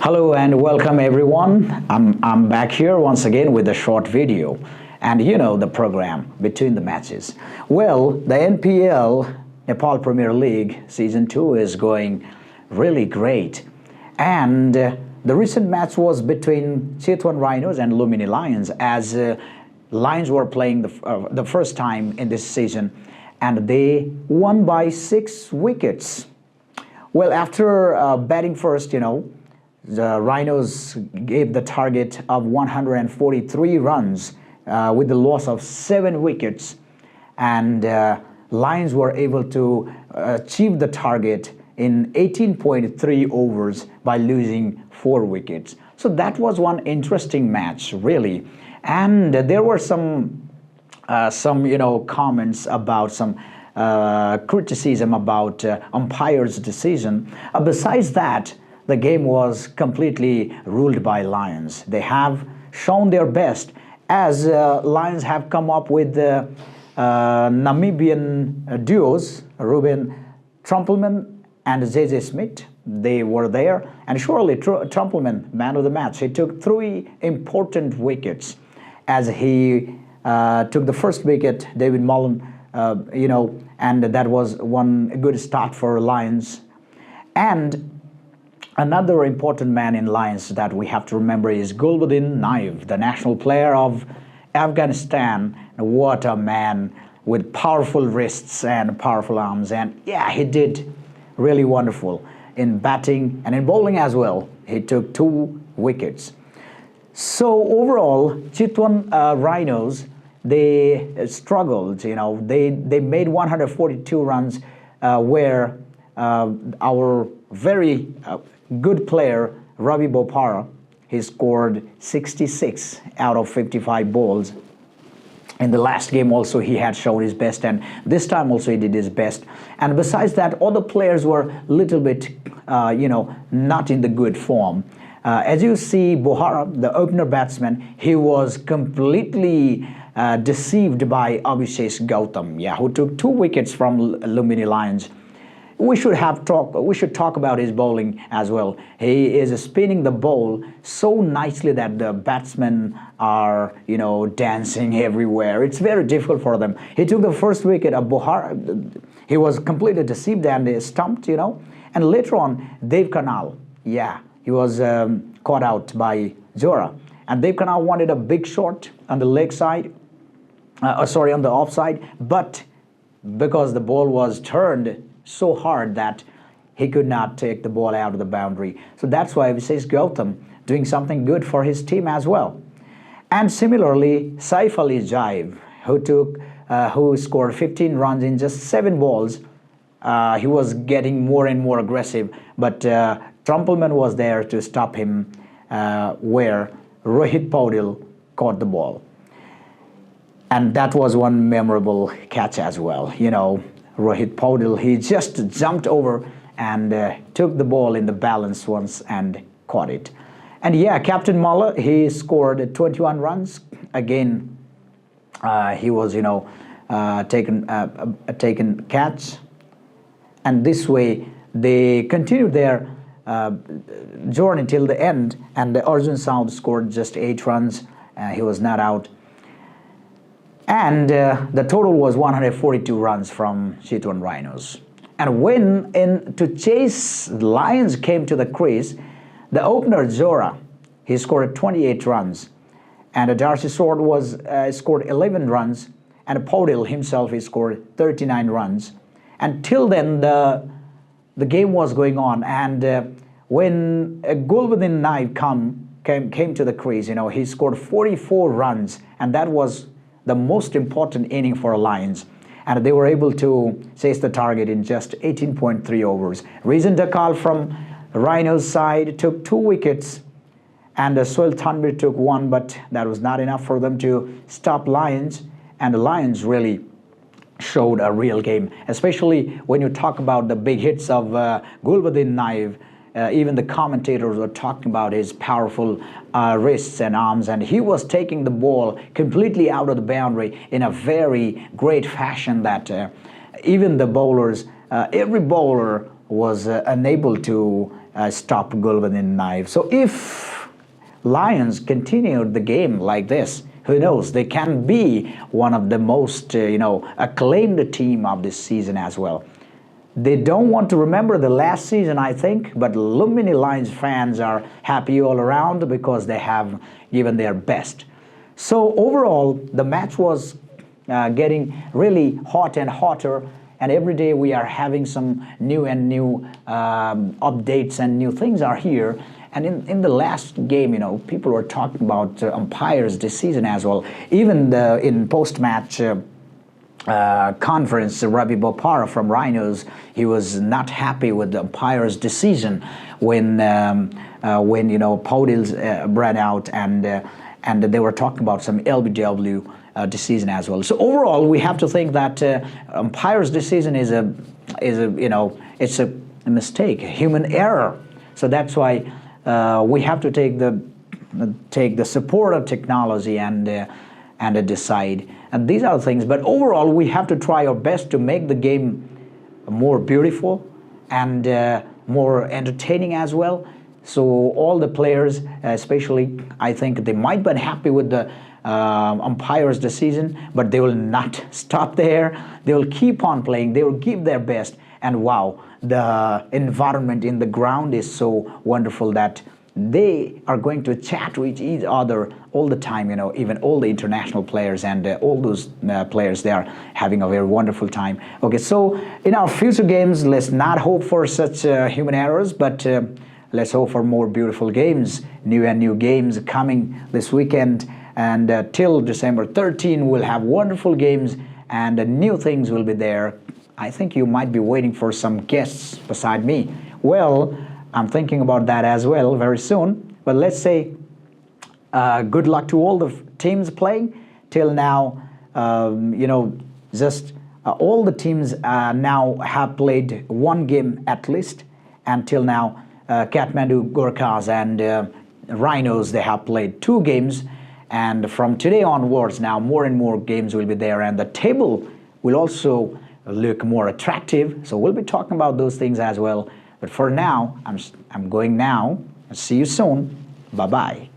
Hello and welcome everyone. I'm back here once again with a short video, and you know the program between the matches. Well, the NPL, Nepal Premier League Season 2 is going really great, and the recent match was between Chitwan Rhinos and Lumbini Lions, as Lions were playing the first time in this season, and they won by 6 wickets. Well, after batting first, the Rhinos gave the target of 143 runs with the loss of 7 wickets, and Lions were able to achieve the target in 18.3 overs by losing 4 wickets. So that was one interesting match, really. And there were some comments about some criticism about umpire's decision. Besides that, the game was completely ruled by Lions. They have shown their best, as Lions have come up with Namibian duos, Ruben Trumpelman and J.J. Smith. They were there, and surely Trumpelman, man of the match, he took 3 important wickets, as he took the first wicket, David Mullen, and that was one good start for Lions. And another important man in Lions that we have to remember is Lumbini Lions, the national player of Afghanistan. What a man, with powerful wrists and powerful arms, and yeah, he did really wonderful in batting and in bowling as well. He took 2 wickets. So overall, Chitwan Rhinos, they struggled. They made 142 runs, where our very good player Ravi Bopara, he scored 66 out of 55 balls. In the last game also he had shown his best, and this time also he did his best. And besides that, other players were a little bit not in the good form. As you see, Bohara, the opener batsman, he was completely deceived by Abhishek Gautam, who took 2 wickets from Lumbini Lions. We should talk about his bowling as well. He is spinning the ball so nicely that the batsmen are, dancing everywhere. It's very difficult for them. He took the first wicket of Bohara. He was completely deceived and stumped, And later on, Dev Kanal, he was caught out by Jora. And Dev Kanal wanted a big shot on the leg side, on the offside, but because the ball was turned so hard that he could not take the ball out of the boundary. So that's why Abhishek Gautam doing something good for his team as well. And similarly, Saif Ali Jaib, who scored 15 runs in just 7 balls. He was getting more and more aggressive, but Trumpelman was there to stop him, where Rohit Paudil caught the ball. And that was one memorable catch as well. Rohit Paudil, he just jumped over and took the ball in the balance once and caught it. And Captain Muller, he scored 21 runs. Again, he was, taken catch. And this way, they continued their journey till the end. And Arjun Saud scored just 8 runs. He was not out. And the total was 142 runs from Chitwan Rhinos. And when to chase Lions came to the crease, the opener Jora, he scored 28 runs, and Darcy Sword was scored 11 runs, and Paudil himself, he scored 39 runs. And till then, the game was going on, and when Lumbini Lions came to the crease, he scored 44 runs, and that was the most important inning for Lions, and they were able to chase the target in just 18.3 overs. Reason Dakal from Rhinos side took 2 wickets, and Soil Tanvir took 1, but that was not enough for them to stop Lions, and the Lions really showed a real game, especially when you talk about the big hits of Lumbini Lions. Even the commentators were talking about his powerful wrists and arms, and he was taking the ball completely out of the boundary in a very great fashion that even the bowlers, every bowler was unable to stop Gulbuddin Naib. So if Lions continued the game like this, who knows? They can be one of the most acclaimed team of this season as well. They don't want to remember the last season, I think, but Lumbini Lions fans are happy all around because they have given their best. So overall, the match was getting really hot and hotter, and every day we are having some new updates and new things are here. And in the last game, people were talking about umpires this season as well. Even in post-match conference, Ravi Bopara from Rhinos, he was not happy with the umpire's decision when Paudils ran out, and they were talking about some LBW decision as well. So overall, we have to think that umpire's decision is a mistake, a human error. So that's why we have to take the support of technology and decide. And these are the things. But overall, we have to try our best to make the game more beautiful and more entertaining as well. So all the players, especially, I think they might be happy with the umpire's decision, but they will not stop there. They will keep on playing. They will give their best. And wow, the environment in the ground is so wonderful that they are going to chat with each other all the time, even all the international players and all those players, they are having a very wonderful time. Okay, so in our future games, let's not hope for such human errors, but let's hope for more beautiful games, new games coming this weekend. And till December 13, we'll have wonderful games and new things will be there. I think you might be waiting for some guests beside me. Well, I'm thinking about that as well very soon. But let's say good luck to all the teams playing. Till now, just all the teams now have played one game at least. Until now, Kathmandu Gorkhas and Rhinos, they have played 2 games. And from today onwards, now more and more games will be there. And the table will also look more attractive. So we'll be talking about those things as well. But for now, I'm going now. I'll see you soon. Bye-bye.